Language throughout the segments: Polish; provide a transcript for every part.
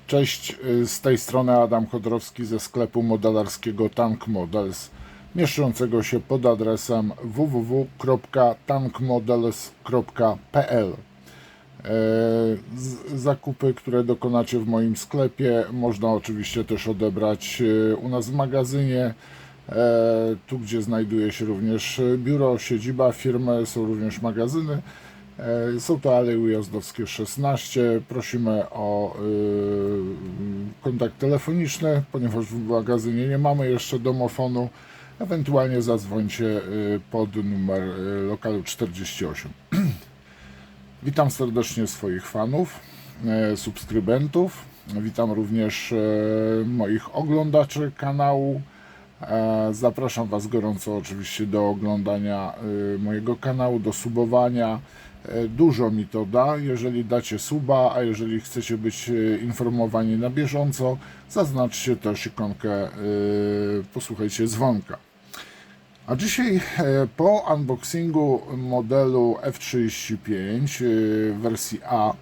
Cześć, z tej strony Adam Chodrowski ze sklepu modelarskiego Tank Models, mieszczącego się pod adresem www.tankmodels.pl. Zakupy, które dokonacie w moim sklepie, można oczywiście też odebrać u nas w magazynie. Tu, gdzie znajduje się również biuro, siedziba firmy, są również magazyny. Są to Aleje Ujazdowskie 16. Prosimy o kontakt telefoniczny, ponieważ w magazynie nie mamy jeszcze domofonu. Ewentualnie zadzwońcie pod numer lokalu 48. Witam serdecznie swoich fanów, subskrybentów. Witam również moich oglądaczy kanału. Zapraszam Was gorąco oczywiście do oglądania mojego kanału, do subowania. Dużo mi to da, jeżeli dacie suba, a jeżeli chcecie być informowani na bieżąco, zaznaczcie też ikonkę, posłuchajcie, dzwonka. A dzisiaj po unboxingu modelu F35 wersji A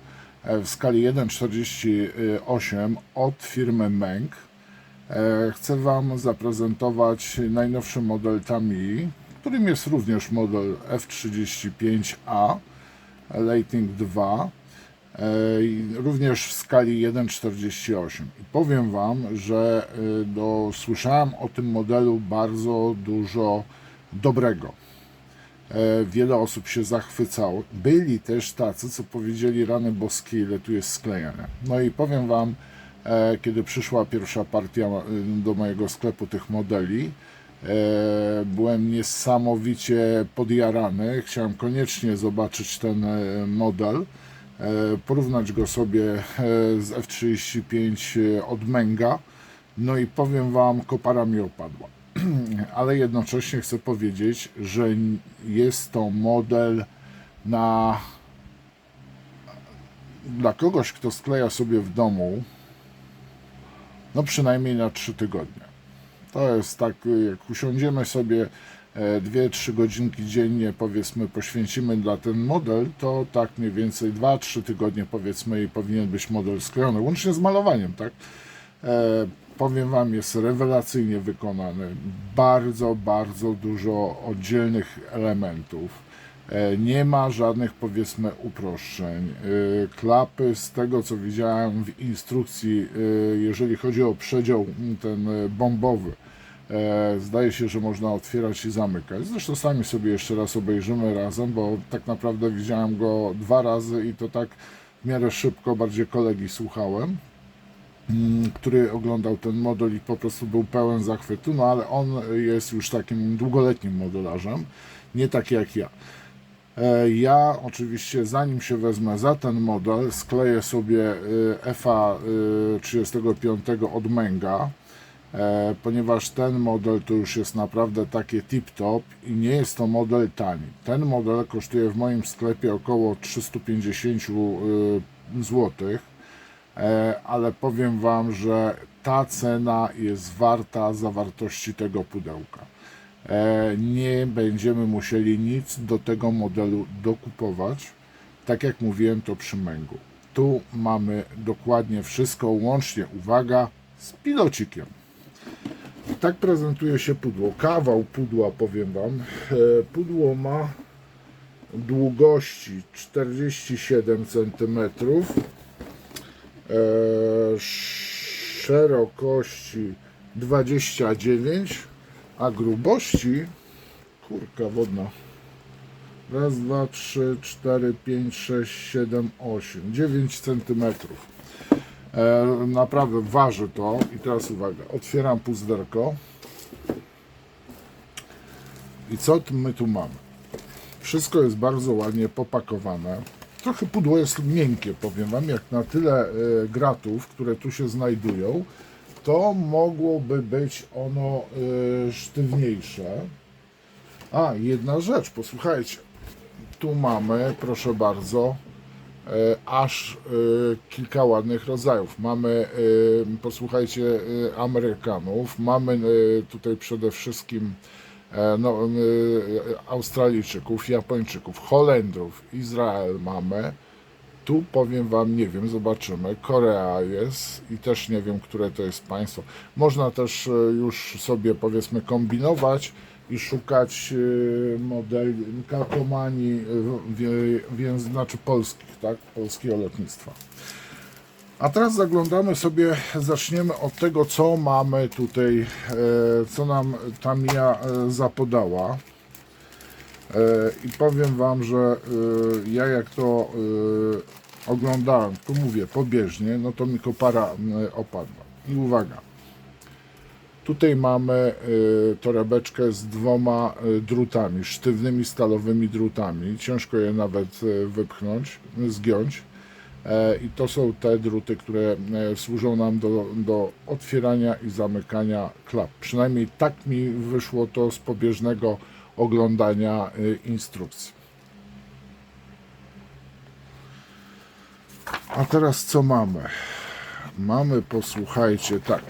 w skali 1:48 od firmy Meng chcę Wam zaprezentować najnowszy model Tamiya, którym jest również model F35A Lighting 2, również w skali 1:48. I powiem Wam, że słyszałem o tym modelu bardzo dużo dobrego. Wiele osób się zachwycało. Byli też tacy, co powiedzieli: rany boskie, ile tu jest sklejania. No i powiem Wam, kiedy przyszła pierwsza partia do mojego sklepu tych modeli, byłem niesamowicie podjarany. Chciałem koniecznie zobaczyć ten model, porównać go sobie z F35 od Menga. No i powiem Wam, kopara mi opadła. Ale jednocześnie chcę powiedzieć, że jest to model dla kogoś, kto skleja sobie w domu, no przynajmniej na 3 tygodnie. To jest tak, jak usiądziemy sobie 2-3 godzinki dziennie, powiedzmy, poświęcimy dla ten model, to tak mniej więcej 2-3 tygodnie, powiedzmy, i powinien być model sklejony, łącznie z malowaniem, tak? Powiem Wam, jest rewelacyjnie wykonany, bardzo, bardzo dużo oddzielnych elementów. Nie ma żadnych, powiedzmy, uproszczeń. Klapy, z tego co widziałem w instrukcji, jeżeli chodzi o przedział ten bombowy, zdaje się, że można otwierać i zamykać. Zresztą sami sobie jeszcze raz obejrzymy razem, bo tak naprawdę widziałem go 2 razy i to tak w miarę szybko, bardziej kolegi słuchałem, który oglądał ten model i po prostu był pełen zachwytu, no ale on jest już takim długoletnim modelarzem, nie tak jak ja. Ja oczywiście, zanim się wezmę za ten model, skleję sobie FA35 od Menga, ponieważ ten model to już jest naprawdę takie tip-top i nie jest to model tani. Ten model kosztuje w moim sklepie około 350 zł, ale powiem Wam, że ta cena jest warta zawartości tego pudełka. Nie będziemy musieli nic do tego modelu dokupować, tak jak mówiłem to przy Mengu. Tu mamy dokładnie wszystko, łącznie, uwaga, z pilocikiem. Tak prezentuje się pudło. Kawał pudła, powiem Wam. Pudło ma długości 47 cm, szerokości 29, a grubości, kurka wodna, 1, 2, 3, 4, 5, 6, 7, 8, 9 cm. Naprawdę waży to. I teraz uwaga, otwieram puzderko i co my tu mamy? Wszystko jest bardzo ładnie popakowane. Trochę pudło jest miękkie, powiem Wam, jak na tyle gratów, które tu się znajdują, to mogłoby być ono sztywniejsze. A, jedna rzecz, posłuchajcie, tu mamy, proszę bardzo, aż kilka ładnych rodzajów. Mamy, posłuchajcie, Amerykanów, mamy tutaj przede wszystkim Australijczyków, Japończyków, Holendrów, Izrael mamy, Tu powiem Wam, nie wiem, zobaczymy. Korea jest i też nie wiem, które to jest państwo. Można też już sobie, powiedzmy, kombinować i szukać modeli kalkomanii, więc znaczy polskich, tak? Polskiego lotnictwa. A teraz zaglądamy sobie, zaczniemy od tego, co mamy tutaj, co nam Tamiya zapodała. I powiem Wam, że ja jak to oglądałem, tu mówię pobieżnie, no to mi kopara opadła. I uwaga, tutaj mamy torebeczkę z dwoma drutami, sztywnymi stalowymi drutami. Ciężko je nawet wypchnąć, zgiąć. I to są te druty, które służą nam do otwierania i zamykania klap. Przynajmniej tak mi wyszło to z pobieżnego oglądania instrukcji. A teraz co mamy? Mamy, posłuchajcie, tak.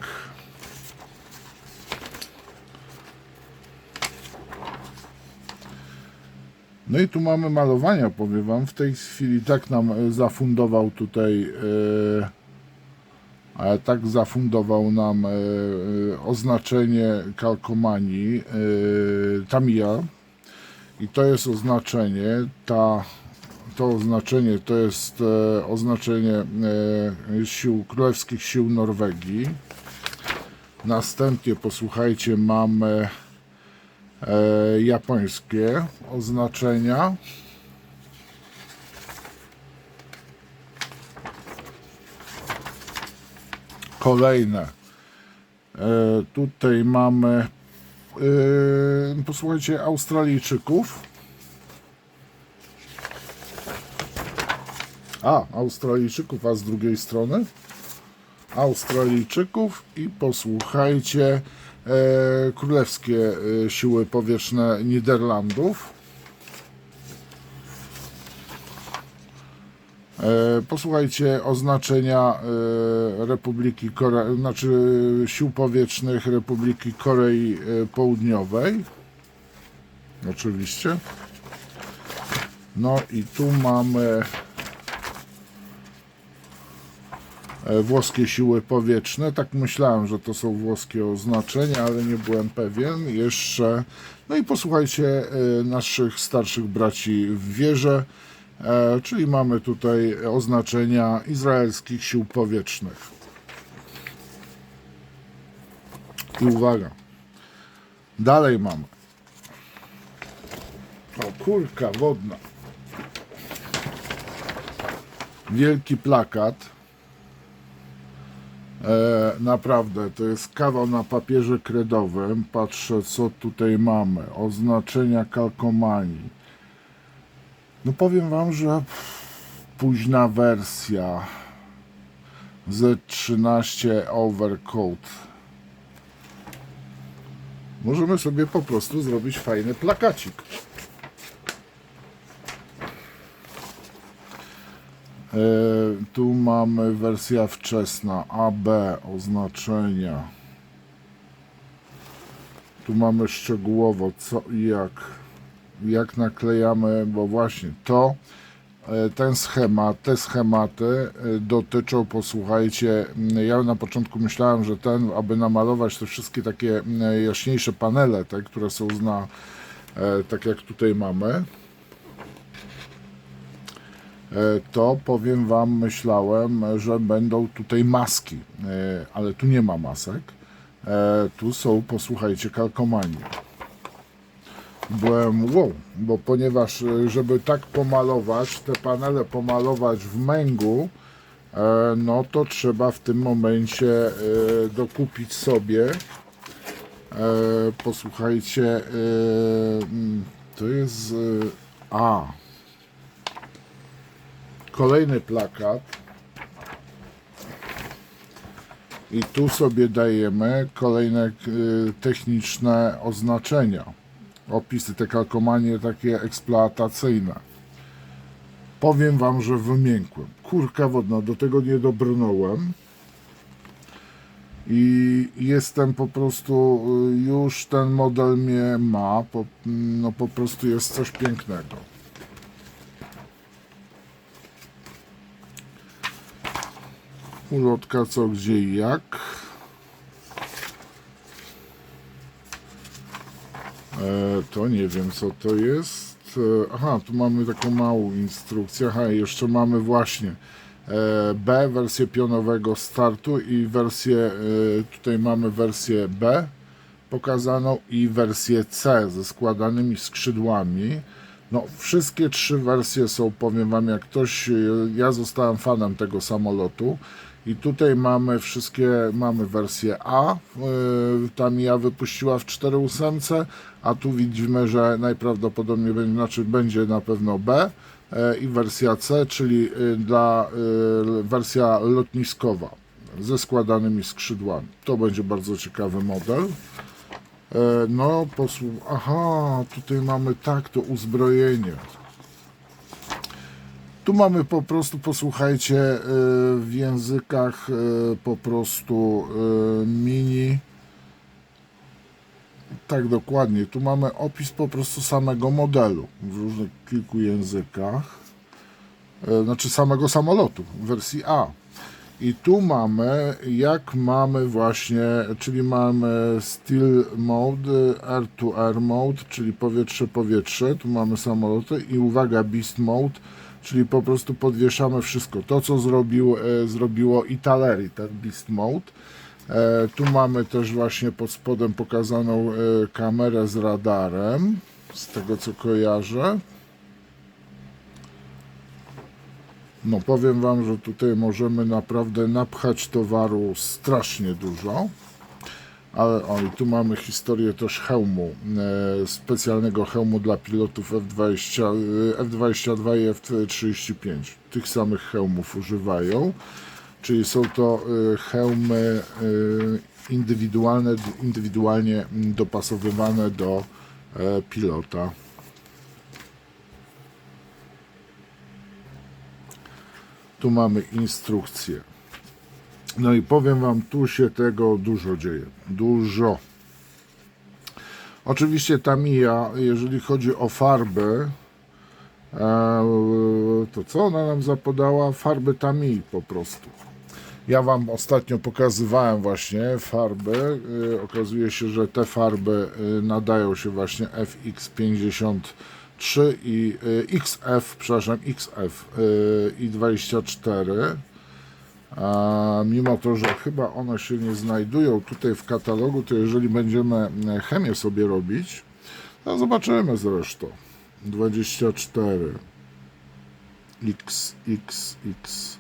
No i tu mamy malowania, powiem Wam. W tej chwili tak nam zafundował tutaj, tak zafundował nam oznaczenie kalkomanii Tamiya. I to jest oznaczenie, to oznaczenie to jest oznaczenie Królewskich Sił Norwegii. Następnie, posłuchajcie, mamy japońskie oznaczenia. Kolejne. Tutaj mamy, posłuchajcie, Australijczyków. Australijczyków, a z drugiej strony Australijczyków i posłuchajcie, Królewskie Siły Powietrzne Niderlandów. Posłuchajcie oznaczenia Republiki Korei, znaczy Sił Powietrznych Republiki Korei Południowej. Oczywiście. No i tu mamy włoskie siły powietrzne. Tak myślałem, że to są włoskie oznaczenia, ale nie byłem pewien jeszcze. No i posłuchajcie naszych starszych braci w wieże, czyli mamy tutaj oznaczenia izraelskich sił powietrznych. I uwaga, dalej mamy. O, kulka wodna. Wielki plakat. Naprawdę, to jest kawał na papierze kredowym. Patrzę, co tutaj mamy. Oznaczenia kalkomanii. No powiem Wam, że późna wersja Z13 Overcoat. Możemy sobie po prostu zrobić fajny plakacik. Tu mamy wersja wczesna, AB, oznaczenia. Tu mamy szczegółowo co i jak naklejamy, bo właśnie to, ten schemat, te schematy dotyczą, posłuchajcie, ja na początku myślałem, że aby namalować te wszystkie takie jaśniejsze panele, te, które są tak jak tutaj mamy, to powiem Wam, myślałem, że będą tutaj maski, ale tu nie ma masek. Tu są, posłuchajcie, kalkomanie. Byłem wow, bo ponieważ, żeby tak pomalować, te panele pomalować w męgu, no to trzeba w tym momencie dokupić sobie, posłuchajcie, to jest, kolejny plakat i tu sobie dajemy kolejne techniczne oznaczenia, opisy, te kalkomanie takie eksploatacyjne. Powiem Wam, że wymiękłem. Kurka wodna, do tego nie dobrnąłem i jestem po prostu, już ten model mnie ma, no po prostu jest coś pięknego. Ulotka co, gdzie i jak. To nie wiem co to jest. Aha, tu mamy taką małą instrukcję. Aha, jeszcze mamy właśnie B, wersję pionowego startu i wersję, tutaj mamy wersję B pokazaną i wersję C ze składanymi skrzydłami. No, wszystkie trzy wersje są, powiem wam, jak ktoś, ja zostałem fanem tego samolotu i tutaj mamy mamy wersję A, tam ja wypuściła w 4.8, a tu widzimy, że najprawdopodobniej będzie na pewno B i wersja C, czyli wersja lotniskowa ze składanymi skrzydłami. To będzie bardzo ciekawy model. No, aha, tutaj mamy tak to uzbrojenie. Tu mamy po prostu, posłuchajcie, w językach po prostu mini. Tak, dokładnie. Tu mamy opis po prostu samego modelu w różnych kilku językach. Znaczy samego samolotu w wersji A. I tu mamy, jak mamy właśnie, czyli mamy Steel Mode, Air to Air Mode, czyli powietrze-powietrze, tu mamy samoloty i uwaga, Beast Mode, czyli po prostu podwieszamy wszystko. To, co zrobiło Italeri, ten Beast Mode. Tu mamy też właśnie pod spodem pokazaną kamerę z radarem, z tego co kojarzę. No powiem wam, że tutaj możemy naprawdę napchać towaru strasznie dużo. Ale o, i tu mamy historię też hełmu, specjalnego hełmu dla pilotów F-22 i F-35. Tych samych hełmów używają, czyli są to hełmy indywidualnie dopasowywane do pilota. Tu mamy instrukcję. No i powiem wam, tu się tego dużo dzieje. Dużo. Oczywiście Tamiya, jeżeli chodzi o farby, to co ona nam zapodała? Farby Tamii po prostu. Ja wam ostatnio pokazywałem właśnie farby. Okazuje się, że te farby nadają się właśnie FX53 i XF i 24. A mimo to, że chyba one się nie znajdują tutaj w katalogu, to jeżeli będziemy chemię sobie robić, to zobaczymy zresztą. 24 XXX.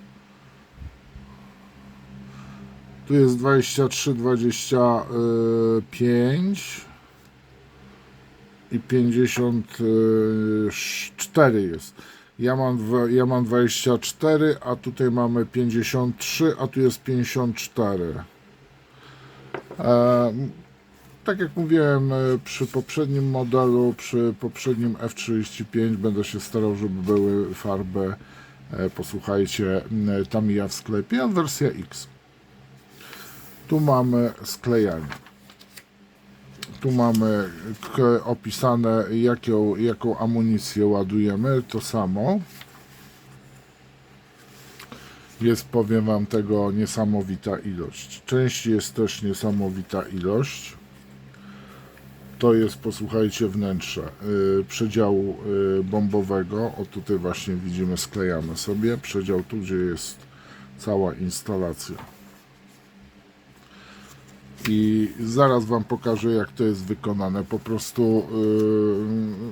Tu jest 23, 25 i 54 jest. Ja mam 24, a tutaj mamy 53, a tu jest 54. Tak jak mówiłem, przy poprzednim modelu, przy poprzednim F-35 będę się starał, żeby były farby, posłuchajcie, Tamiya w sklepie, a wersja X. Tu mamy sklejanie. Tu mamy opisane, jaką amunicję ładujemy, to samo. Jest, powiem wam, tego niesamowita ilość. Części jest też niesamowita ilość. To jest, posłuchajcie, wnętrze przedziału bombowego. O, tutaj właśnie widzimy, sklejamy sobie przedział tu, gdzie jest cała instalacja. I zaraz wam pokażę, jak to jest wykonane. Po prostu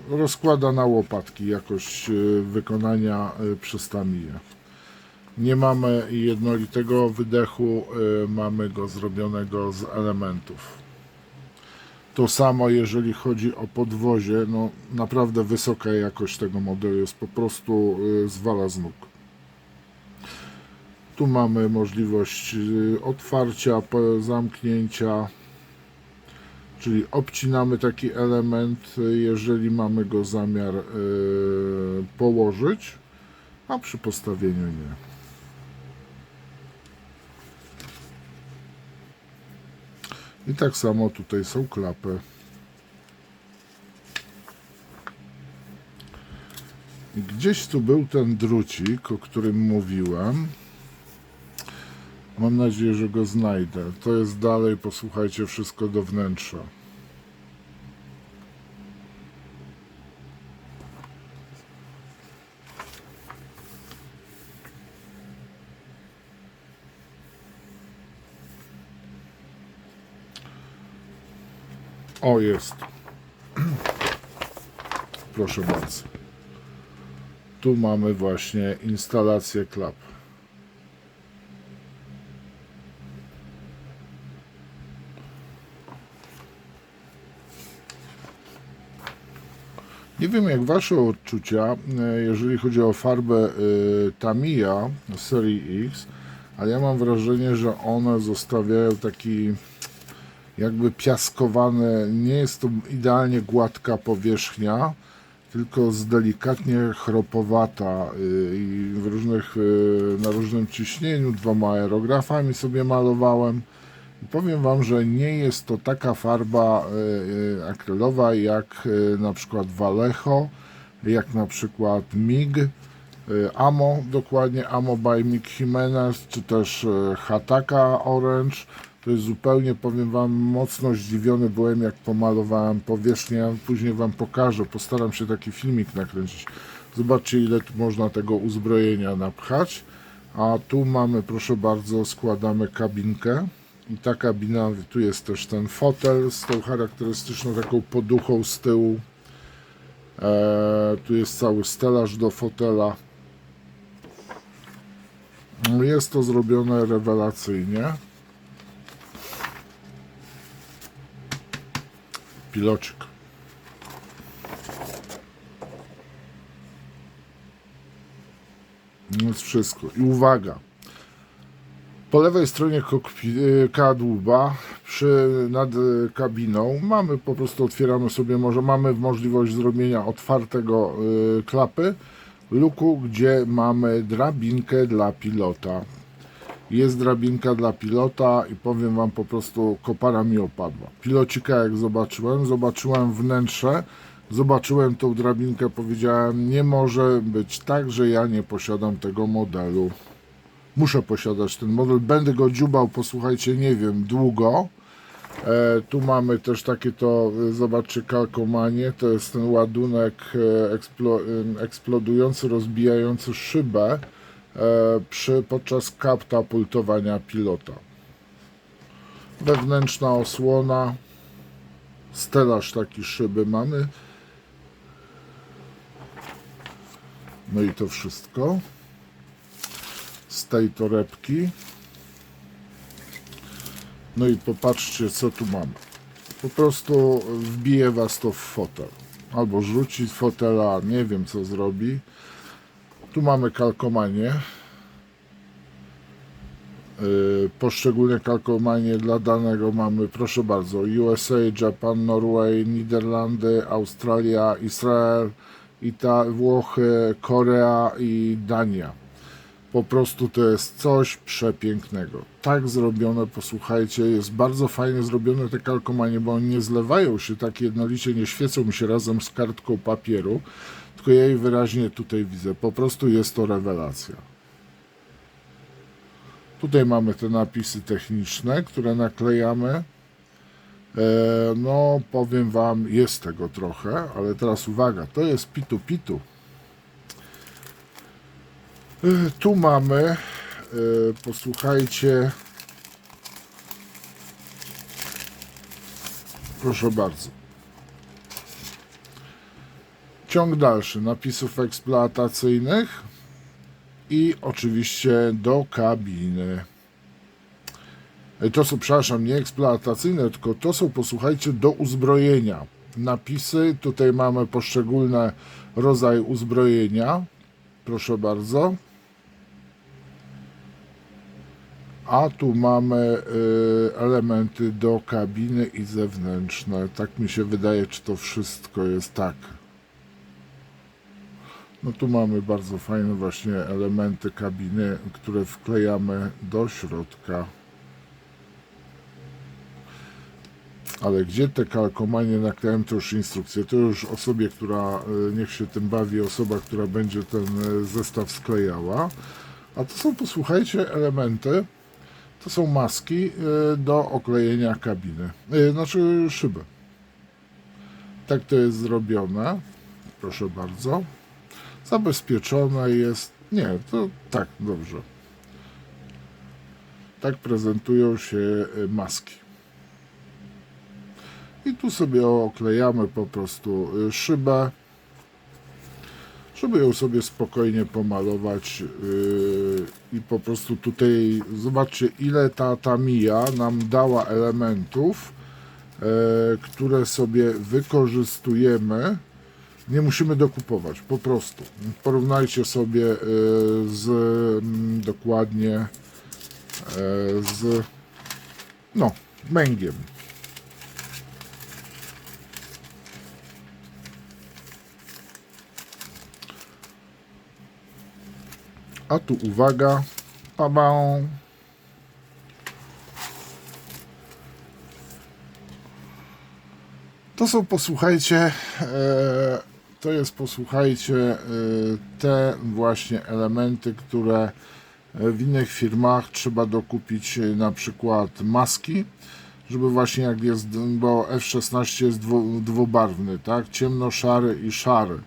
rozkłada na łopatki jakość wykonania przez Tamiję. Nie mamy jednolitego wydechu, mamy go zrobionego z elementów. To samo jeżeli chodzi o podwozie, no naprawdę wysoka jakość tego modelu jest, po prostu zwala z nóg. Tu mamy możliwość otwarcia, zamknięcia, czyli obcinamy taki element, jeżeli mamy go zamiar położyć, a przy postawieniu nie. I tak samo tutaj są klapy. Gdzieś tu był ten drucik, o którym mówiłem. Mam nadzieję, że go znajdę. To jest dalej, posłuchajcie, wszystko do wnętrza. O, jest. Proszę bardzo. Tu mamy właśnie instalację klap. Nie wiem jak wasze odczucia, jeżeli chodzi o farbę Tamiya serii X, ale ja mam wrażenie, że one zostawiają taki jakby piaskowany, nie jest to idealnie gładka powierzchnia, tylko z delikatnie chropowata i w różnych, na różnym ciśnieniu, 2 aerografami sobie malowałem. I powiem wam, że nie jest to taka farba akrylowa jak na przykład Vallejo, jak na przykład MIG, Amo, dokładnie Amo by MIG Jimenez, czy też Hataka Orange. To jest zupełnie, powiem wam, mocno zdziwiony byłem, jak pomalowałem powierzchnię. Ja później wam pokażę, postaram się taki filmik nakręcić. Zobaczcie, ile tu można tego uzbrojenia napchać. A tu mamy, proszę bardzo, składamy kabinkę. I ta kabina, tu jest też ten fotel z tą charakterystyczną taką poduchą z tyłu. Tu jest cały stelaż do fotela. Jest to zrobione rewelacyjnie. Pilocik. To jest wszystko. I uwaga. Po lewej stronie kadłuba, nad kabiną, mamy po prostu, otwieramy sobie, może mamy możliwość zrobienia otwartego klapy, luku, gdzie mamy drabinkę dla pilota. Jest drabinka dla pilota i powiem wam, po prostu kopara mi opadła. Pilocika jak zobaczyłem wnętrze, zobaczyłem tą drabinkę, powiedziałem, nie może być tak, że ja nie posiadam tego modelu. Muszę posiadać ten model, będę go dziubał, posłuchajcie, nie wiem, długo. Tu mamy też takie to, zobaczcie, kalkomanie, to jest ten ładunek eksplodujący, rozbijający szybę podczas katapultowania pilota. Wewnętrzna osłona, stelaż taki szyby mamy. No i to wszystko z tej torebki. No i popatrzcie, co tu mamy. Po prostu wbije was to w fotel. Albo rzuci z fotela, nie wiem co zrobi. Tu mamy kalkomanie. Poszczególne kalkomanie dla danego mamy, proszę bardzo, USA, Japan, Norway, Niderlandy, Australia, Izrael, Włochy, Korea i Dania. Po prostu to jest coś przepięknego. Tak zrobione, posłuchajcie, jest bardzo fajnie zrobione te kalkomanie, bo one nie zlewają się tak jednolicie, nie świecą mi się razem z kartką papieru, tylko ja je wyraźnie tutaj widzę. Po prostu jest to rewelacja. Tutaj mamy te napisy techniczne, które naklejamy. No, powiem wam, jest tego trochę, ale teraz uwaga, to jest pitu. Tu mamy, posłuchajcie, proszę bardzo, ciąg dalszy napisów eksploatacyjnych i oczywiście do kabiny. To są, przepraszam, nie eksploatacyjne, tylko to są, posłuchajcie, do uzbrojenia. Napisy, tutaj mamy poszczególne rodzaje uzbrojenia, proszę bardzo. A tu mamy elementy do kabiny i zewnętrzne. Tak mi się wydaje, czy to wszystko jest tak. No tu mamy bardzo fajne właśnie elementy kabiny, które wklejamy do środka. Ale gdzie te kalkomanie naklejałem, to już instrukcje. To już osobie, która niech się tym bawi, osoba, która będzie ten zestaw sklejała. A to są, posłuchajcie, elementy. To są maski do oklejenia kabiny, znaczy szyby. Tak to jest zrobione. Proszę bardzo. Zabezpieczone jest. Nie, to tak, dobrze. Tak prezentują się maski. I tu sobie oklejamy po prostu szybę, żeby ją sobie spokojnie pomalować i po prostu tutaj zobaczcie, ile ta Tamiya nam dała elementów, które sobie wykorzystujemy. Nie musimy dokupować, po prostu. Porównajcie sobie z dokładnie z Mengiem. A tu uwaga, pabą. To są, posłuchajcie, to jest, posłuchajcie, te właśnie elementy, które w innych firmach trzeba dokupić, na przykład maski, żeby właśnie jak jest, bo F16 jest dwubarwny, tak, ciemno-szary i szary.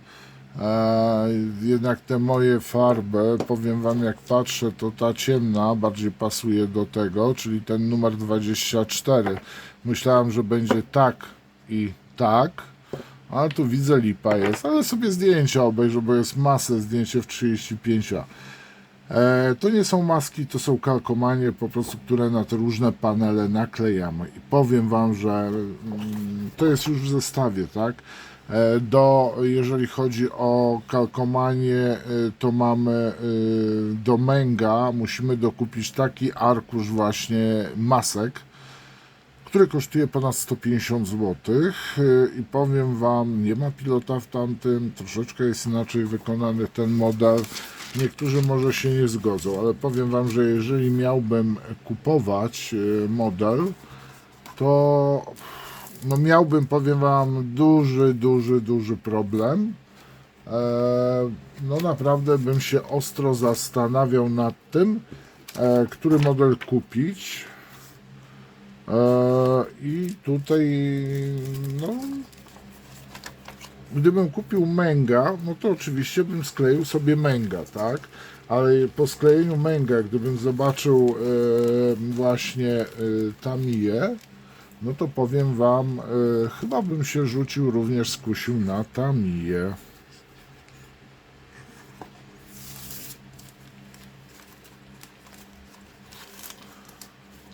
Jednak te moje farby, powiem wam, jak patrzę, to ta ciemna bardziej pasuje do tego, czyli ten numer 24. Myślałem, że będzie tak i tak, ale tu widzę, lipa jest, ale sobie zdjęcia obejrzę, bo jest masę zdjęcie w 35. To nie są maski, to są kalkomanie po prostu, które na te różne panele naklejamy. I powiem wam, że to jest już w zestawie, tak? Jeżeli chodzi o kalkomanie, to mamy do Menga, musimy dokupić taki arkusz właśnie masek, który kosztuje ponad 150 zł. I powiem wam, nie ma pilota w tamtym, troszeczkę jest inaczej wykonany ten model. Niektórzy może się nie zgodzą, ale powiem wam, że jeżeli miałbym kupować model, to no miałbym, powiem wam, duży problem. No naprawdę bym się ostro zastanawiał nad tym, który model kupić. I tutaj, no, gdybym kupił Menga, no to oczywiście bym skleił sobie Menga, tak? Ale po sklejeniu Menga, gdybym zobaczył właśnie Tamiję, no to powiem wam, chyba bym się rzucił, również skusił na Tamiję.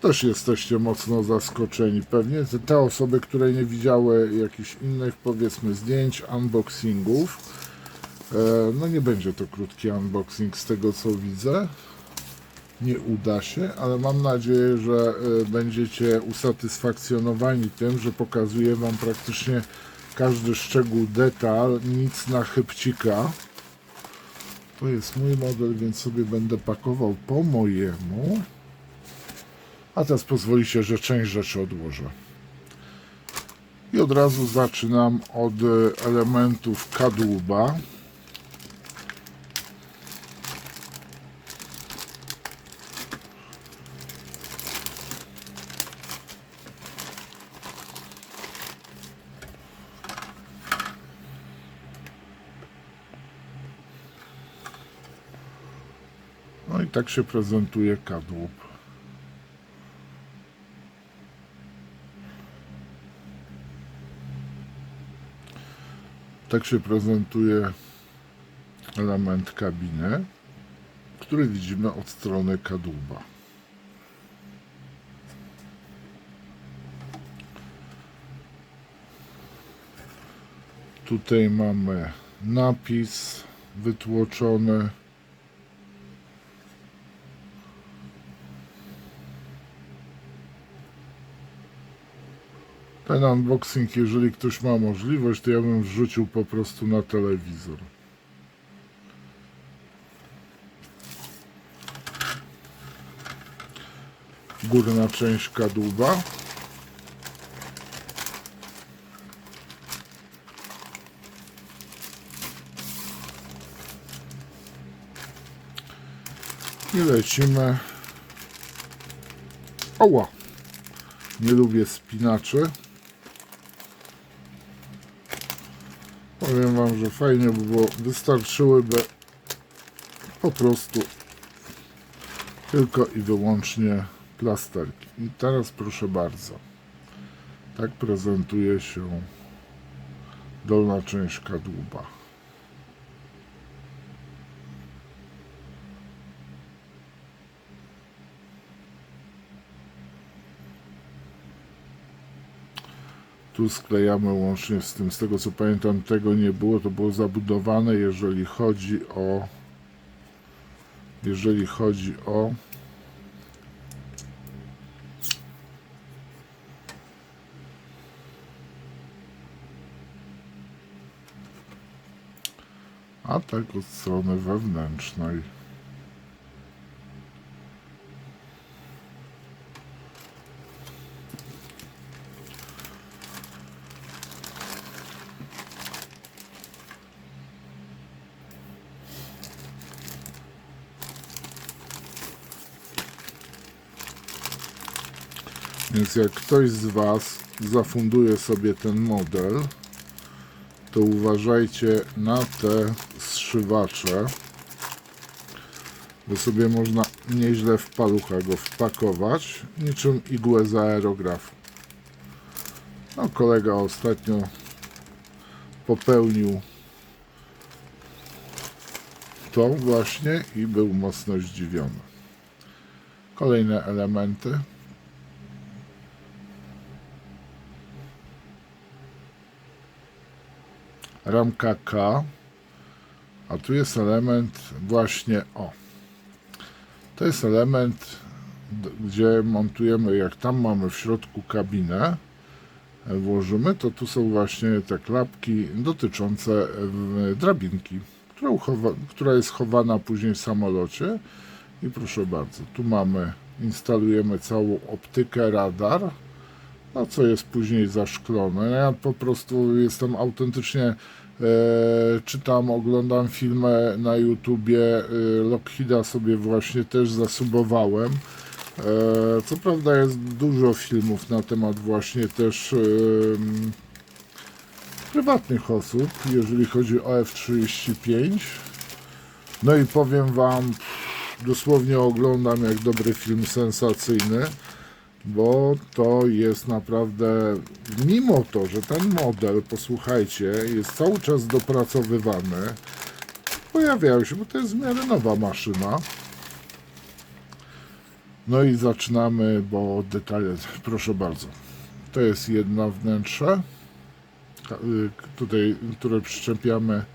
Też jesteście mocno zaskoczeni pewnie. Te osoby, które nie widziały jakichś innych, powiedzmy, zdjęć, unboxingów. No nie będzie to krótki unboxing z tego, co widzę. Nie uda się, ale mam nadzieję, że będziecie usatysfakcjonowani tym, że pokazuję wam praktycznie każdy szczegół, detal, nic na chybcika. To jest mój model, więc sobie będę pakował po mojemu. A teraz pozwolicie, że część rzeczy odłożę. I od razu zaczynam od elementów kadłuba. No i tak się prezentuje kadłub. Tak się prezentuje element kabiny, który widzimy od strony kadłuba. Tutaj mamy napis wytłoczony. Ten unboxing, jeżeli ktoś ma możliwość, to ja bym wrzucił po prostu na telewizor. Górna część kadłuba. I lecimy Oła! Nie lubię spinaczy. Powiem wam, że fajnie by było, wystarczyłyby po prostu tylko i wyłącznie plasterki. I teraz proszę bardzo, tak prezentuje się dolna część kadłuba. Tu sklejamy łącznie z tym, z tego co pamiętam, tego nie było, to było zabudowane, jeżeli chodzi o a tak od strony wewnętrznej. Więc jak ktoś z Was zafunduje sobie ten model, to uważajcie na te zszywacze, bo sobie można nieźle w palucha go wpakować, niczym igłę z aerografu. No, kolega ostatnio popełnił to właśnie i był mocno zdziwiony. Kolejne elementy. Ramka K, a tu jest element właśnie to jest element, gdzie montujemy, jak tam mamy w środku kabinę, włożymy, to tu są właśnie te klapki dotyczące drabinki, która jest chowana później w samolocie. I proszę bardzo, tu instalujemy całą optykę, radar, no co jest później zaszklone. Ja po prostu jestem autentycznie, czytam, oglądam filmy na YouTubie, Lockheeda sobie właśnie też zasubowałem. Co prawda jest dużo filmów na temat właśnie też prywatnych osób, jeżeli chodzi o F-35. No i powiem wam, dosłownie oglądam jak dobry film sensacyjny, bo to jest naprawdę, mimo to, że ten model, posłuchajcie, jest cały czas dopracowywany, pojawiają się, bo to jest w miarę nowa maszyna. No i zaczynamy, bo detale, proszę bardzo, to jest jedno wnętrze, tutaj, które przyczepiamy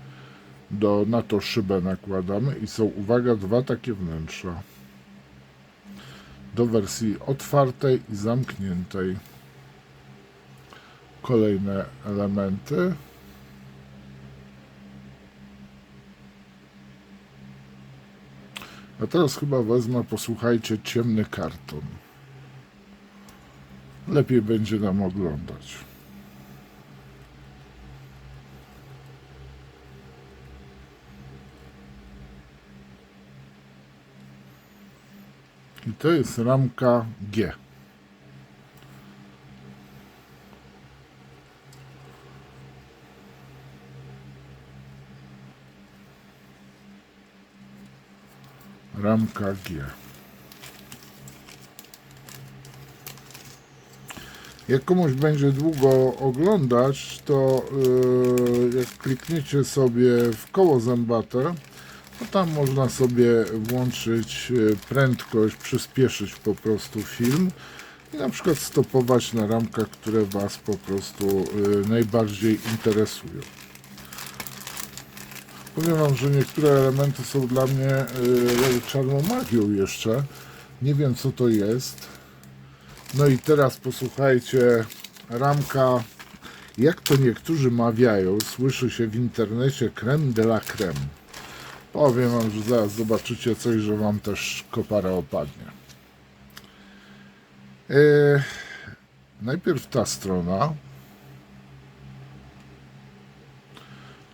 na to szybę nakładamy i są, uwaga, dwa takie wnętrza. Do wersji otwartej i zamkniętej. Kolejne elementy. A teraz chyba wezmę, posłuchajcie, ciemny karton. Lepiej będzie nam oglądać. I to jest ramka G. Ramka G. Jak komuś będzie długo oglądać, to jak klikniecie sobie w koło zębate, to tam można sobie włączyć prędkość, przyspieszyć po prostu film i na przykład stopować na ramkach, które Was po prostu najbardziej interesują. Powiem Wam, że niektóre elementy są dla mnie czarną magią jeszcze. Nie wiem, co to jest. No i teraz posłuchajcie, ramka, jak to niektórzy mawiają, słyszy się w internecie crème de la crème. Powiem Wam, że zaraz zobaczycie coś, że Wam też kopara opadnie. Najpierw ta strona.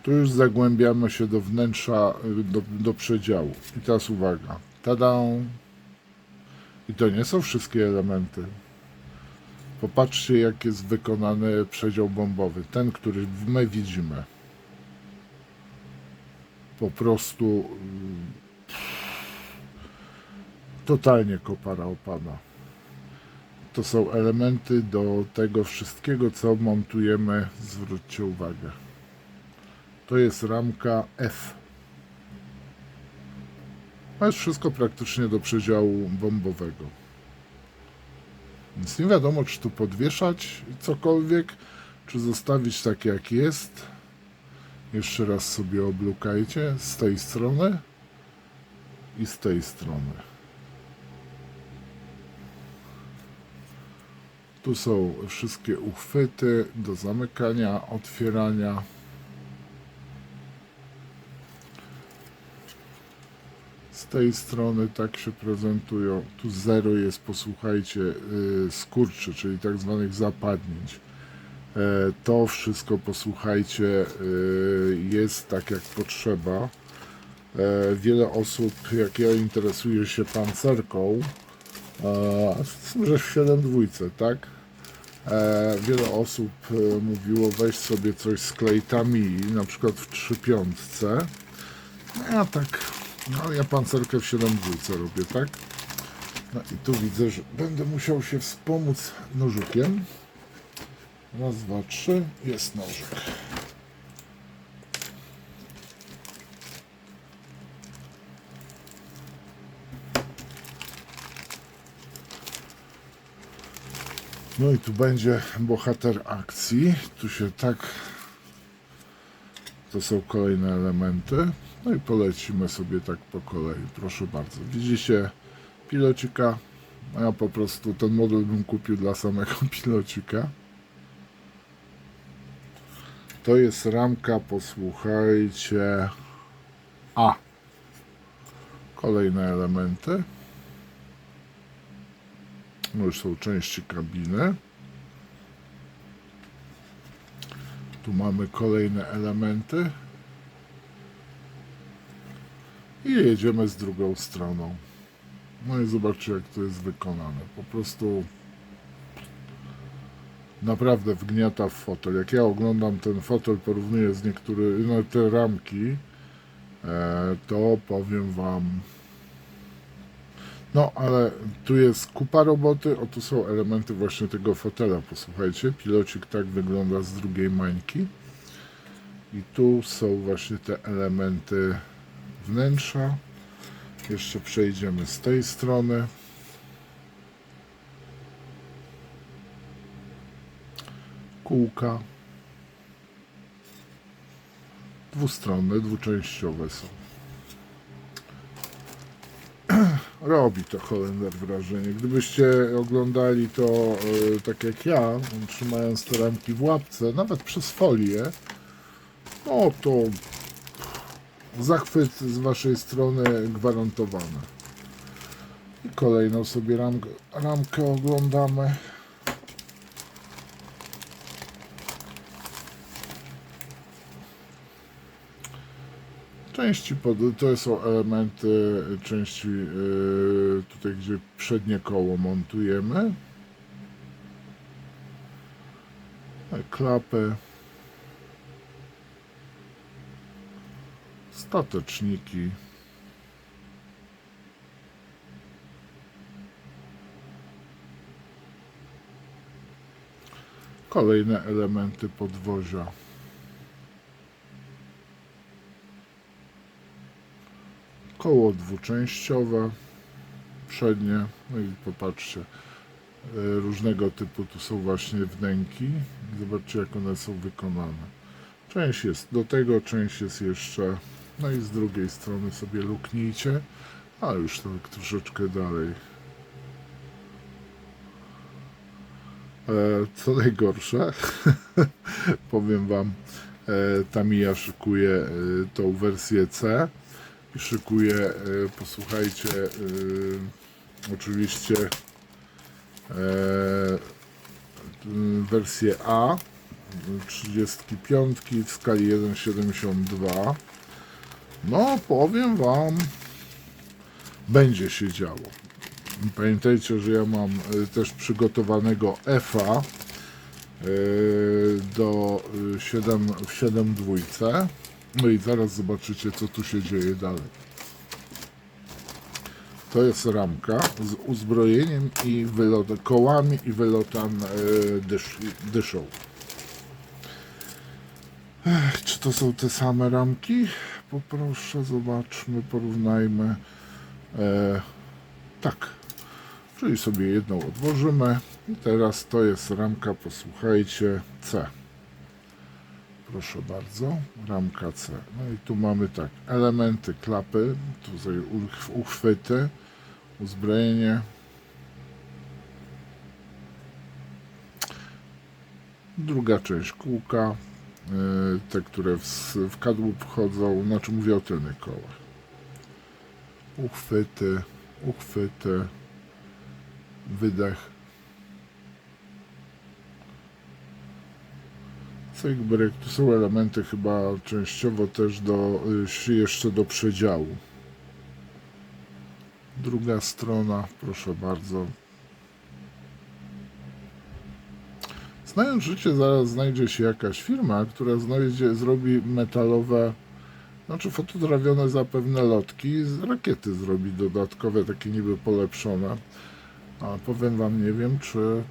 Tu już zagłębiamy się do wnętrza, do przedziału. I teraz uwaga. Tada! I to nie są wszystkie elementy. Popatrzcie, jak jest wykonany przedział bombowy. Ten, który my widzimy. Po prostu totalnie kopara opada. To są elementy do tego wszystkiego, co montujemy. Zwróćcie uwagę. To jest ramka F. To jest wszystko praktycznie do przedziału bombowego. Więc nie wiadomo, czy tu podwieszać cokolwiek, czy zostawić tak jak jest. Jeszcze raz sobie oblukajcie z tej strony i z tej strony. Tu są wszystkie uchwyty do zamykania, otwierania. Z tej strony tak się prezentują. Tu zero jest, posłuchajcie, skurczy, czyli tak zwanych zapadnięć. To wszystko, posłuchajcie, jest tak jak potrzeba. Wiele osób, jak ja, interesuje się pancerką, że w 7.2, tak? Wiele osób mówiło, weź sobie coś z klejtami, na przykład w 3.5. Ja tak, no ja pancerkę w 7.2 robię, tak? No i tu widzę, że będę musiał się wspomóc nożykiem. Raz, dwa, trzy, jest nożyk. No i tu będzie bohater akcji. Tu się tak... To są kolejne elementy. No i polecimy sobie tak po kolei. Proszę bardzo. Widzicie pilocika? No ja po prostu ten model bym kupił dla samego pilocika. To jest ramka, posłuchajcie, A. Kolejne elementy. No już są części kabiny. Tu mamy kolejne elementy. I jedziemy z drugą stroną. No i zobaczcie, jak to jest wykonane. Po prostu naprawdę wgniata w fotel. Jak ja oglądam ten fotel, porównuję z niektórymi, no te ramki, to powiem wam, no ale tu jest kupa roboty, tu są elementy właśnie tego fotela, posłuchajcie, pilocik tak wygląda z drugiej mańki i tu są właśnie te elementy wnętrza. Jeszcze przejdziemy z tej strony. Kółka. Dwustronne, dwuczęściowe są. Robi to Holender wrażenie. Gdybyście oglądali to tak jak ja, trzymając te ramki w łapce, nawet przez folię, no to zachwyt z waszej strony gwarantowany. I kolejną sobie ramkę oglądamy. Części to są elementy części tutaj, gdzie przednie koło montujemy. Klapy. Stateczniki. Kolejne elementy podwozia. Koło dwuczęściowe, przednie, no i popatrzcie, różnego typu tu są właśnie wnęki. Zobaczcie, jak one są wykonane. Część jest do tego, część jest jeszcze, no i z drugiej strony sobie luknijcie, a już tak troszeczkę dalej. Co najgorsze, powiem wam, Tamiya szykuje tą wersję C i szykuje, posłuchajcie, oczywiście wersję A 35 w skali 1,72. No powiem wam, będzie się działo. Pamiętajcie, że ja mam też przygotowanego F-a do 7 w 7 dwójce. No i zaraz zobaczycie, co tu się dzieje dalej. To jest ramka z uzbrojeniem i kołami i wylotem dyszą. Czy to są te same ramki? Poproszę, zobaczmy, porównajmy. Tak, czyli sobie jedną odłożymy. I teraz to jest ramka, posłuchajcie, C. Proszę bardzo, ramka C. No i tu mamy tak, elementy klapy, tutaj uchwyty, uzbrojenie. Druga część kółka, te, które w kadłub wchodzą, znaczy mówię o tylnych kołach. Uchwyty, wydech. Cyk-bryk, tu są elementy chyba częściowo też jeszcze do przedziału. Druga strona, proszę bardzo. Znając życie, zaraz znajdzie się jakaś firma, która zrobi metalowe, znaczy fototrawione zapewne lotki, z rakiety zrobi dodatkowe, takie niby polepszone. A powiem wam, nie wiem,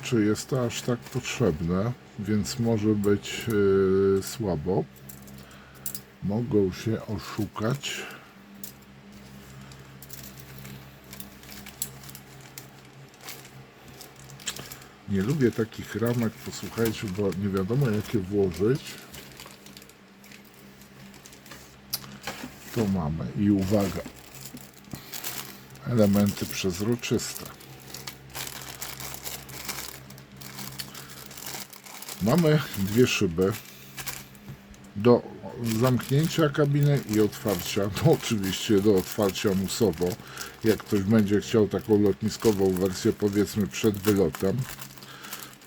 czy jest to aż tak potrzebne, więc może być słabo. Mogą się oszukać. Nie lubię takich ramek, posłuchajcie, bo nie wiadomo jakie włożyć. To mamy i uwaga, elementy przezroczyste. Mamy dwie szyby do zamknięcia kabiny i otwarcia, no oczywiście do otwarcia musowo, jak ktoś będzie chciał taką lotniskową wersję, powiedzmy przed wylotem,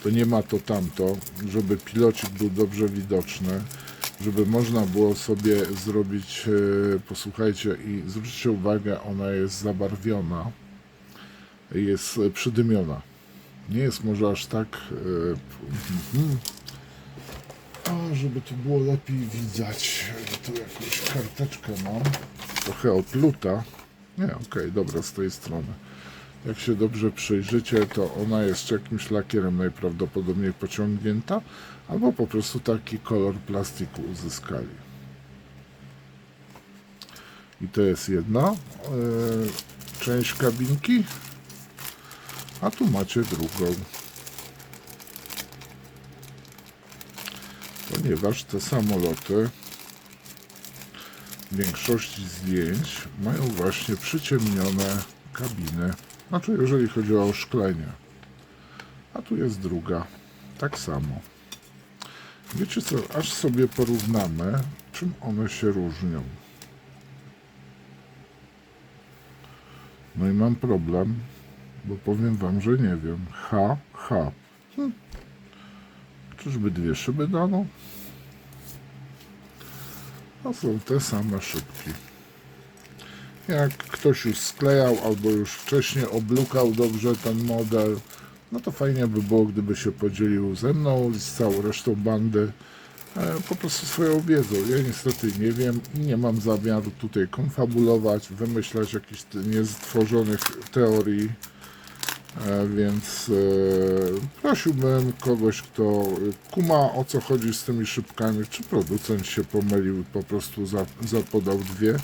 to nie ma to tamto, żeby pilocik był dobrze widoczny, żeby można było sobie zrobić, posłuchajcie i zwróćcie uwagę, ona jest zabarwiona, jest przydymiona. Nie jest może aż tak, żeby to było lepiej widać. Tu jakąś karteczkę mam, trochę opluta. Nie, okej, dobra, z tej strony. Jak się dobrze przyjrzycie, to ona jest jakimś lakierem najprawdopodobniej pociągnięta, albo po prostu taki kolor plastiku uzyskali. I to jest jedna część kabinki, a tu macie drugą. Ponieważ te samoloty w większości zdjęć mają właśnie przyciemnione kabiny. Znaczy, jeżeli chodzi o szklenie. A tu jest druga. Tak samo. Wiecie co, aż sobie porównamy, czym one się różnią. No i mam problem, bo powiem wam, że nie wiem. Czyżby dwie szyby dano? To są te same szybki. Jak ktoś już sklejał albo już wcześniej oblukał dobrze ten model, no to fajnie by było, gdyby się podzielił ze mną i z całą resztą bandy po prostu swoją wiedzą. Ja niestety nie wiem i nie mam zamiaru tutaj konfabulować, wymyślać jakichś niestworzonych teorii, więc prosiłbym kogoś, kto kuma, o co chodzi z tymi szybkami, czy producent się pomylił i po prostu zapodał dwie,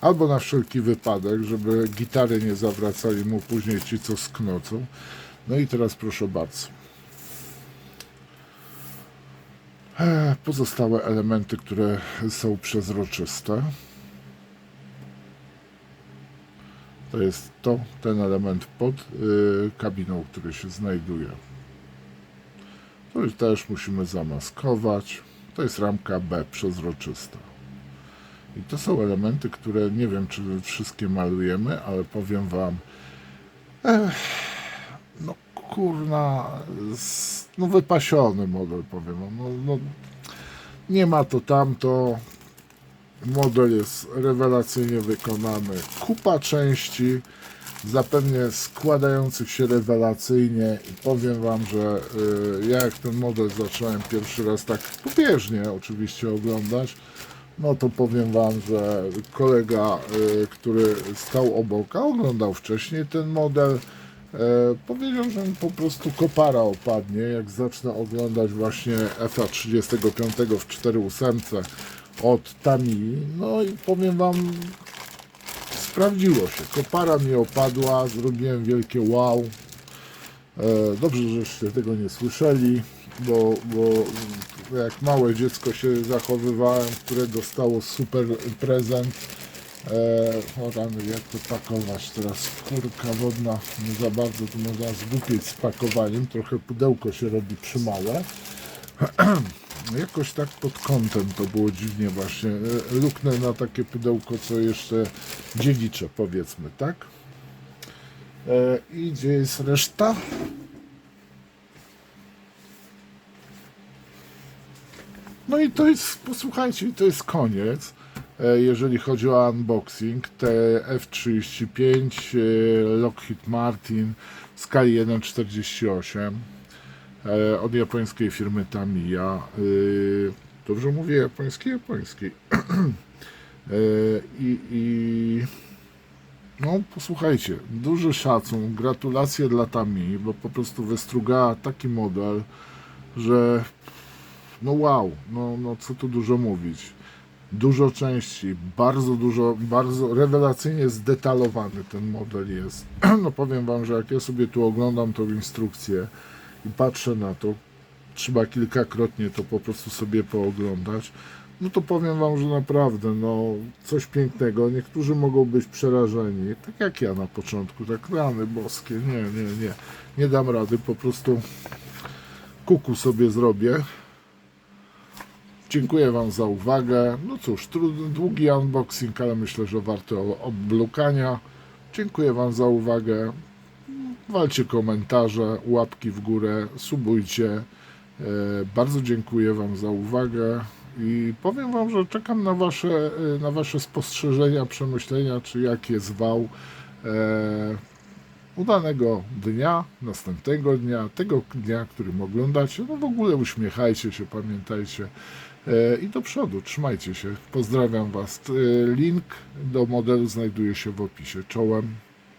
albo na wszelki wypadek, żeby gitary nie zawracali mu później ci, co sknocą. No i teraz proszę bardzo. Pozostałe elementy, które są przezroczyste. To jest ten element pod kabiną, który się znajduje. To już też musimy zamaskować. To jest ramka B przezroczysta. I to są elementy, które nie wiem, czy wszystkie malujemy, ale powiem wam, no kurna, no wypasiony model, powiem wam. No, nie ma to tamto. Model jest rewelacyjnie wykonany. Kupa części. zapewne składających się rewelacyjnie i powiem Wam, że ja jak ten model zacząłem pierwszy raz tak pobieżnie oczywiście oglądać, no to powiem Wam, że kolega, który stał obok, a oglądał wcześniej ten model, powiedział, że mi po prostu kopara opadnie, jak zacznę oglądać właśnie FA35 w 4.8 od Tamii. No i powiem Wam, sprawdziło się. Kopara mi opadła, zrobiłem wielkie wow. Dobrze, żeście tego nie słyszeli, bo jak małe dziecko się zachowywałem, które dostało super prezent. O rany, jak to pakować teraz? Kurka wodna, nie za bardzo tu można zgłupieć z pakowaniem. Trochę pudełko się robi przymałe. Jakoś tak pod kątem to było dziwnie właśnie. Luknę na takie pudełko, co jeszcze dziewicze, powiedzmy, tak? I gdzie jest reszta? No i to jest, posłuchajcie, to jest koniec, jeżeli chodzi o unboxing. Te F-35 Lockheed Martin w skali 1,48 od japońskiej firmy Tamiya. Dobrze mówię japońskiej? No posłuchajcie, duży szacun, gratulacje dla Tamii, bo po prostu wystrugała taki model, że no wow, no co tu dużo mówić. Dużo części, bardzo dużo, bardzo rewelacyjnie zdetalowany ten model jest. No powiem Wam, że jak ja sobie tu oglądam tą instrukcję i patrzę na to, trzeba kilkakrotnie to po prostu sobie pooglądać, no to powiem Wam, że naprawdę, no coś pięknego. Niektórzy mogą być przerażeni, tak jak ja na początku, tak rany boskie, nie dam rady, po prostu kuku sobie zrobię. Dziękuję Wam za uwagę. No cóż, długi unboxing, ale myślę, że warty oblukania. Dziękuję Wam za uwagę. Walcie komentarze, łapki w górę, subujcie. Bardzo dziękuję Wam za uwagę i powiem Wam, że czekam na wasze spostrzeżenia, przemyślenia, czy jak jest wał. Udanego dnia, następnego dnia, tego dnia, którym oglądacie. No w ogóle uśmiechajcie się, pamiętajcie i do przodu, trzymajcie się. Pozdrawiam Was. Link do modelu znajduje się w opisie. Czołem.